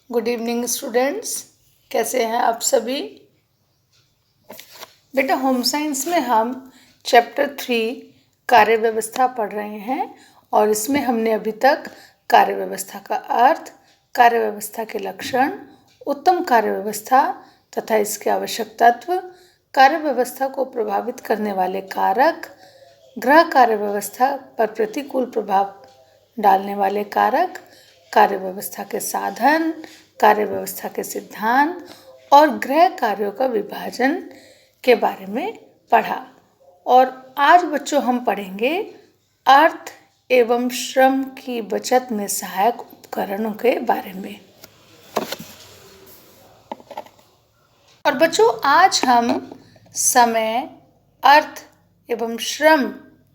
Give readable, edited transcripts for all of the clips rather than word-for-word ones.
Good evening students, कैसे हैं आप सभी। बेटा होम साइंस में हम चैप्टर 3 कार्य व्यवस्था पढ़ रहे हैं और इसमें हमने अभी तक कार्य व्यवस्था का अर्थ, कार्य व्यवस्था के लक्षण, उत्तम कार्य व्यवस्था तथा इसके आवश्यक तत्व, कार्य व्यवस्था को प्रभावित करने वाले कारक, गृह कार्य व्यवस्था पर प्रतिकूल प्रभाव डालने वाले कारक, कार्य व्यवस्था के साधन, कार्य व्यवस्था के सिद्धांत और गृह कार्यों का विभाजन के बारे में पढ़ा। और आज बच्चों हम पढ़ेंगे अर्थ एवं श्रम की बचत में सहायक उपकरणों के बारे में। और बच्चों आज हम समय, अर्थ एवं श्रम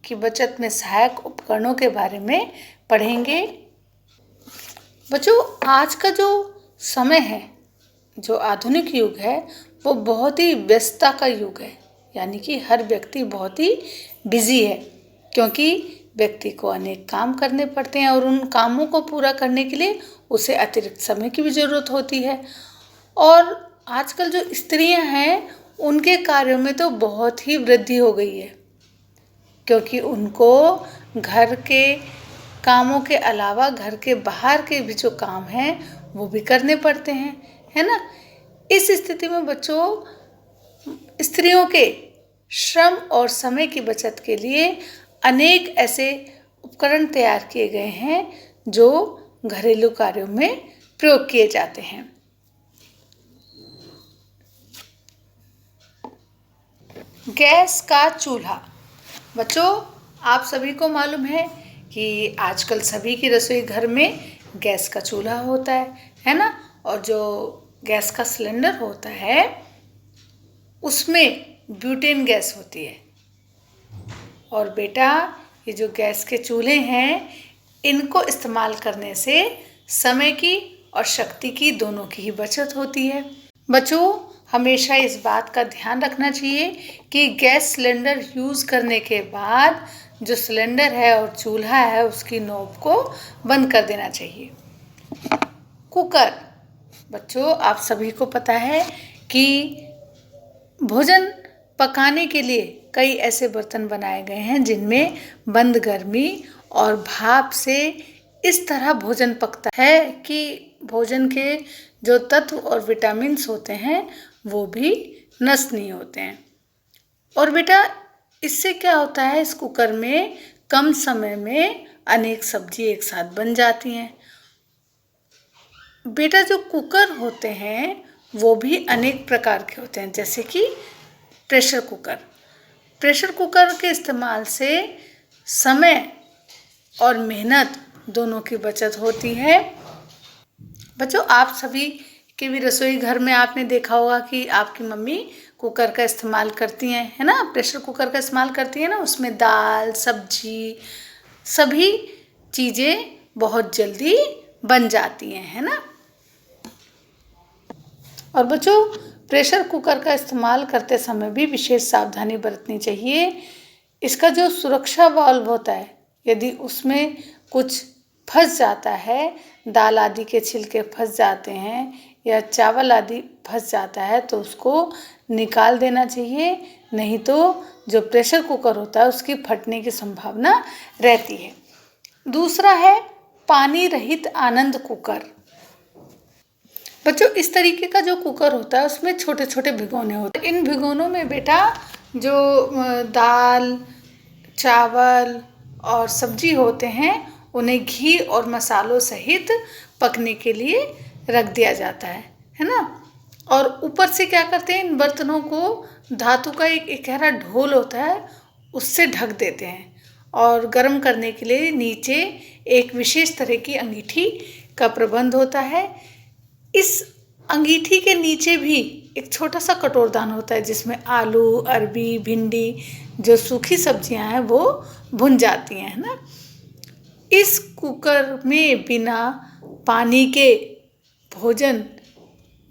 की बचत में सहायक उपकरणों के बारे में पढ़ेंगे। बच्चों आज का जो समय है, जो आधुनिक युग है, वो बहुत ही व्यस्तता का युग है। यानी कि हर व्यक्ति बहुत ही बिजी है, क्योंकि व्यक्ति को अनेक काम करने पड़ते हैं और उन कामों को पूरा करने के लिए उसे अतिरिक्त समय की भी ज़रूरत होती है। और आजकल जो स्त्रियां हैं उनके कार्यों में तो बहुत ही वृद्धि हो गई है, क्योंकि उनको घर के कामों के अलावा घर के बाहर के भी जो काम हैं वो भी करने पड़ते हैं, है ना। इस स्थिति में बच्चों स्त्रियों के श्रम और समय की बचत के लिए अनेक ऐसे उपकरण तैयार किए गए हैं जो घरेलू कार्यों में प्रयोग किए जाते हैं। गैस का चूल्हा। बच्चों आप सभी को मालूम है कि आजकल सभी की रसोई घर में गैस का चूल्हा होता है ना। और जो गैस का सिलेंडर होता है उसमें ब्यूटेन गैस होती है। और बेटा ये जो गैस के चूल्हे हैं इनको इस्तेमाल करने से समय की और शक्ति की दोनों की ही बचत होती है। बच्चों हमेशा इस बात का ध्यान रखना चाहिए कि गैस सिलेंडर यूज़ करने के बाद जो सिलेंडर है और चूल्हा है उसकी नोब को बंद कर देना चाहिए। कुकर। बच्चों आप सभी को पता है कि भोजन पकाने के लिए कई ऐसे बर्तन बनाए गए हैं जिनमें बंद गर्मी और भाप से इस तरह भोजन पकता है कि भोजन के जो तत्व और विटामिन्स होते हैं वो भी नष्ट नहीं होते हैं। और बेटा इससे क्या होता है, इस कुकर में कम समय में अनेक सब्जी एक साथ बन जाती हैं। बेटा जो कुकर होते हैं वो भी अनेक प्रकार के होते हैं, जैसे कि प्रेशर कुकर। प्रेशर कुकर के इस्तेमाल से समय और मेहनत दोनों की बचत होती है। बच्चों आप सभी के भी रसोई घर में आपने देखा होगा कि आपकी मम्मी कुकर का इस्तेमाल करती हैं, है ना। प्रेशर कुकर का इस्तेमाल करती है ना, उसमें दाल, सब्जी, सभी चीज़ें बहुत जल्दी बन जाती हैं, है ना। और बच्चों प्रेशर कुकर का इस्तेमाल करते समय भी विशेष सावधानी बरतनी चाहिए। इसका जो सुरक्षा वाल्व होता है, यदि उसमें कुछ फंस जाता है, दाल आदि के छिलके फंस जाते हैं या चावल आदि फंस जाता है तो उसको निकाल देना चाहिए, नहीं तो जो प्रेशर कुकर होता है उसकी फटने की संभावना रहती है। दूसरा है पानी रहित आनंद कुकर। बच्चों इस तरीके का जो कुकर होता है उसमें छोटे छोटे भिगोने होते हैं। इन भिगोनों में बेटा जो दाल, चावल और सब्जी होते हैं उन्हें घी और मसालों सहित पकने के लिए रख दिया जाता है ना। और ऊपर से क्या करते हैं, इन बर्तनों को धातु का एक गहरा ढोल होता है उससे ढक देते हैं। और गर्म करने के लिए नीचे एक विशेष तरह की अंगीठी का प्रबंध होता है। इस अंगीठी के नीचे भी एक छोटा सा कटोरदान होता है जिसमें आलू, अरबी, भिंडी जो सूखी सब्जियां हैं वो भुन जाती हैं, है ना। इस कुकर में बिना पानी के भोजन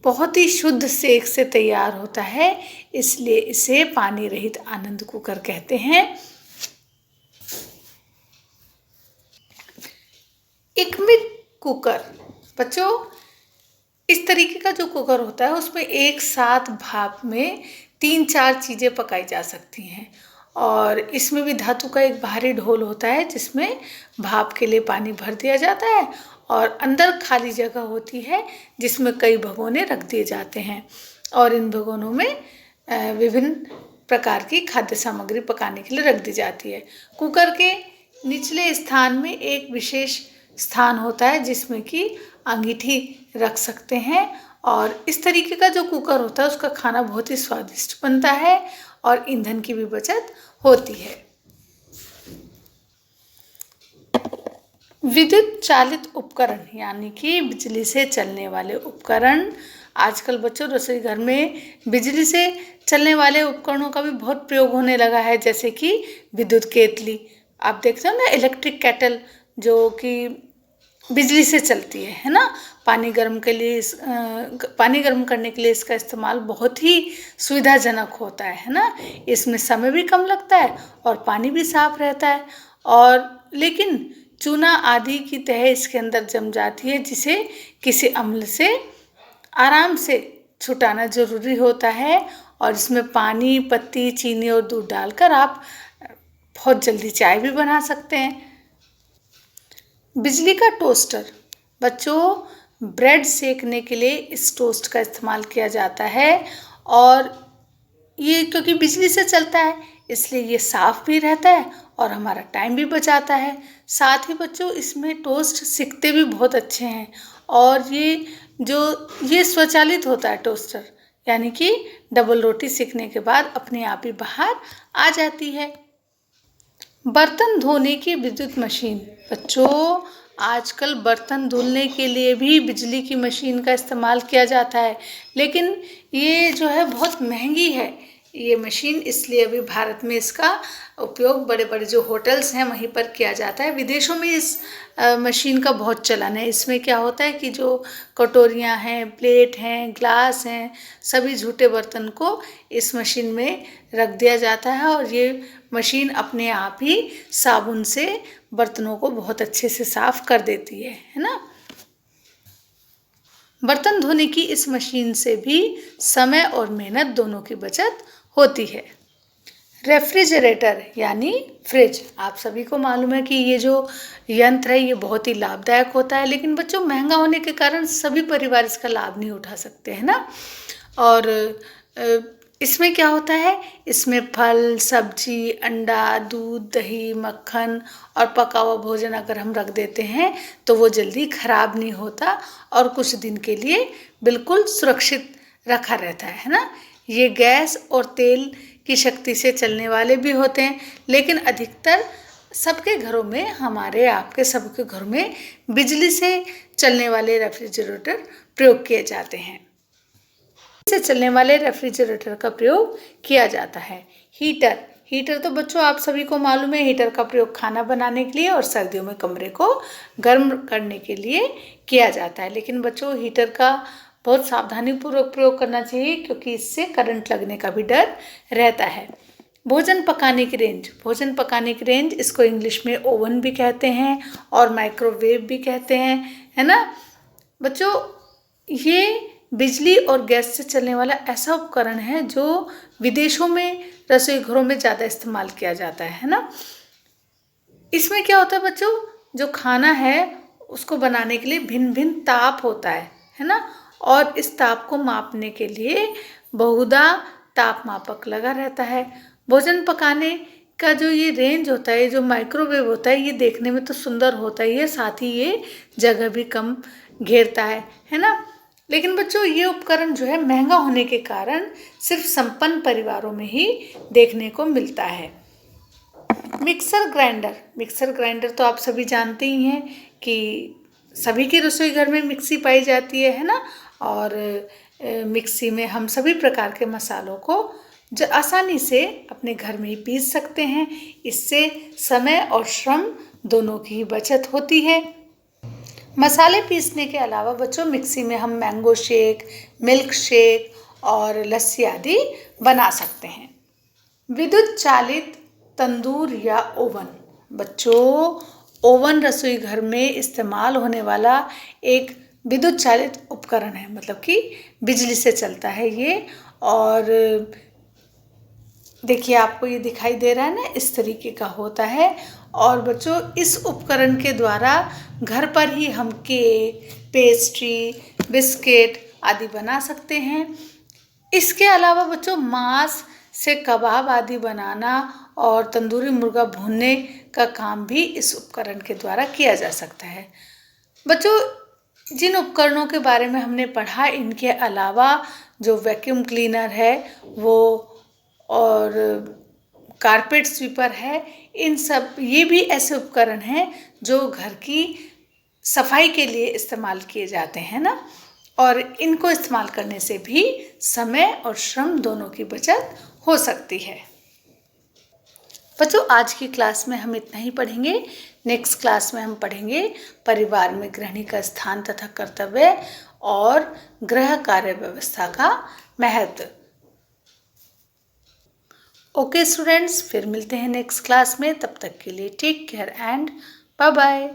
बहुत ही शुद्ध सेक से तैयार होता है, इसलिए इसे पानी रहित आनंद कुकर कहते हैं। इकमिक कुकर। बच्चों इस तरीके का जो कुकर होता है उसमें एक साथ भाप में 3-4 चीज़ें पकाई जा सकती हैं। और इसमें भी धातु का एक बाहरी ढोल होता है जिसमें भाप के लिए पानी भर दिया जाता है और अंदर खाली जगह होती है जिसमें कई भगोने रख दिए जाते हैं और इन भगोनों में विभिन्न प्रकार की खाद्य सामग्री पकाने के लिए रख दी जाती है। कुकर के निचले स्थान में एक विशेष स्थान होता है जिसमें कि अंगीठी रख सकते हैं और इस तरीके का जो कुकर होता है उसका खाना बहुत ही स्वादिष्ट बनता है और ईंधन की भी बचत होती है। विद्युत चालित उपकरण यानी कि बिजली से चलने वाले उपकरण। आजकल बच्चों रसोई घर में बिजली से चलने वाले उपकरणों का भी बहुत प्रयोग होने लगा है, जैसे कि विद्युत केतली। आप देखते हो ना, इलेक्ट्रिक केटल जो कि बिजली से चलती है ना। पानी गर्म करने के लिए इसका इस्तेमाल बहुत ही सुविधाजनक होता है ना। इसमें समय भी कम लगता है और पानी भी साफ रहता है और लेकिन चूना आदि की तह इसके अंदर जम जाती है जिसे किसी अम्ल से आराम से छुटाना जरूरी होता है और इसमें पानी, पत्ती, चीनी और दूध डालकर आप बहुत जल्दी चाय भी बना सकते हैं। बिजली का टोस्टर। बच्चों ब्रेड सेकने के लिए इस टोस्ट का इस्तेमाल किया जाता है और ये क्योंकि बिजली से चलता है इसलिए ये साफ भी रहता है और हमारा टाइम भी बचाता है। साथ ही बच्चों इसमें टोस्ट सिकते भी बहुत अच्छे हैं और ये स्वचालित होता है टोस्टर, यानी कि डबल रोटी सिकने के बाद अपने आप ही बाहर आ जाती है। बर्तन धोने की विद्युत मशीन। बच्चों आजकल बर्तन धुलने के लिए भी बिजली की मशीन का इस्तेमाल किया जाता है, लेकिन ये जो है बहुत महंगी है ये मशीन, इसलिए अभी भारत में इसका उपयोग बड़े बड़े जो होटल्स हैं वहीं पर किया जाता है। विदेशों में इस मशीन का बहुत चलन है। इसमें क्या होता है कि जो कटोरियाँ हैं, प्लेट हैं, ग्लास हैं, सभी झूठे बर्तन को इस मशीन में रख दिया जाता है और ये मशीन अपने आप ही साबुन से बर्तनों को बहुत अच्छे से साफ कर देती है ना। बर्तन धोने की इस मशीन से भी समय और मेहनत दोनों की बचत होती है। रेफ्रिजरेटर यानी फ्रिज। आप सभी को मालूम है कि ये जो यंत्र है ये बहुत ही लाभदायक होता है, लेकिन बच्चों महंगा होने के कारण सभी परिवार इसका लाभ नहीं उठा सकते हैं ना। और इसमें क्या होता है, इसमें फल, सब्जी, अंडा, दूध, दही, मक्खन और पका हुआ भोजन अगर हम रख देते हैं तो वो जल्दी खराब नहीं होता और कुछ दिन के लिए बिल्कुल सुरक्षित रखा रहता है ना। ये गैस और तेल की शक्ति से चलने वाले भी होते हैं, लेकिन अधिकतर सबके घरों में, हमारे आपके सबके घरों में बिजली से चलने वाले रेफ्रिजरेटर प्रयोग किए जाते हैं। से चलने वाले रेफ्रिजरेटर का प्रयोग किया जाता है। हीटर तो बच्चों आप सभी को मालूम है, हीटर का प्रयोग खाना बनाने के लिए और सर्दियों में कमरे को गर्म करने के लिए किया जाता है। लेकिन बच्चों हीटर का बहुत सावधानीपूर्वक प्रयोग करना चाहिए क्योंकि इससे करंट लगने का भी डर रहता है। भोजन पकाने की रेंज, इसको इंग्लिश में ओवन भी कहते हैं और माइक्रोवेव भी कहते हैं, है ना। बच्चों ये बिजली और गैस से चलने वाला ऐसा उपकरण है जो विदेशों में रसोई घरों में ज़्यादा इस्तेमाल किया जाता है ना। इसमें क्या होता है बच्चों, जो खाना है उसको बनाने के लिए भिन्न भिन्न ताप होता है ना। और इस ताप को मापने के लिए बहुधा ताप मापक लगा रहता है। भोजन पकाने का जो ये रेंज होता है, जो माइक्रोवेव होता है, ये देखने में तो सुंदर होता ही है, साथ ही ये जगह भी कम घेरता है ना। लेकिन बच्चों ये उपकरण जो है महंगा होने के कारण सिर्फ संपन्न परिवारों में ही देखने को मिलता है। मिक्सर ग्राइंडर तो आप सभी जानते ही हैं कि सभी के रसोई घर में मिक्सी पाई जाती है ना। और मिक्सी में हम सभी प्रकार के मसालों को जो आसानी से अपने घर में ही पीस सकते हैं। इससे समय और श्रम दोनों की ही बचत होती है। मसाले पीसने के अलावा बच्चों मिक्सी में हम मैंगो शेक, मिल्क शेक और लस्सी आदि बना सकते हैं। विद्युत चालित तंदूर या ओवन। बच्चों ओवन रसोई घर में इस्तेमाल होने वाला एक विद्युत चालित उपकरण है, मतलब कि बिजली से चलता है ये। और देखिए आपको ये दिखाई दे रहा है ना, इस तरीके का होता है। और बच्चों इस उपकरण के द्वारा घर पर ही हम केक, पेस्ट्री, बिस्किट आदि बना सकते हैं। इसके अलावा बच्चों मांस से कबाब आदि बनाना और तंदूरी मुर्गा भूनने का काम भी इस उपकरण के द्वारा किया जा सकता है। बच्चों जिन उपकरणों के बारे में हमने पढ़ा, इनके अलावा जो वैक्यूम क्लीनर है वो और कारपेट स्वीपर है, इन सब ये भी ऐसे उपकरण हैं जो घर की सफाई के लिए इस्तेमाल किए जाते हैं ना। और इनको इस्तेमाल करने से भी समय और श्रम दोनों की बचत हो सकती है। बच्चों आज की क्लास में हम इतना ही पढ़ेंगे। नेक्स्ट क्लास में हम पढ़ेंगे परिवार में गृहिणी का स्थान तथा कर्तव्य और गृह कार्य व्यवस्था का महत्व। ओके स्टूडेंट्स, फिर मिलते हैं नेक्स्ट क्लास में। तब तक के लिए take care and bye bye.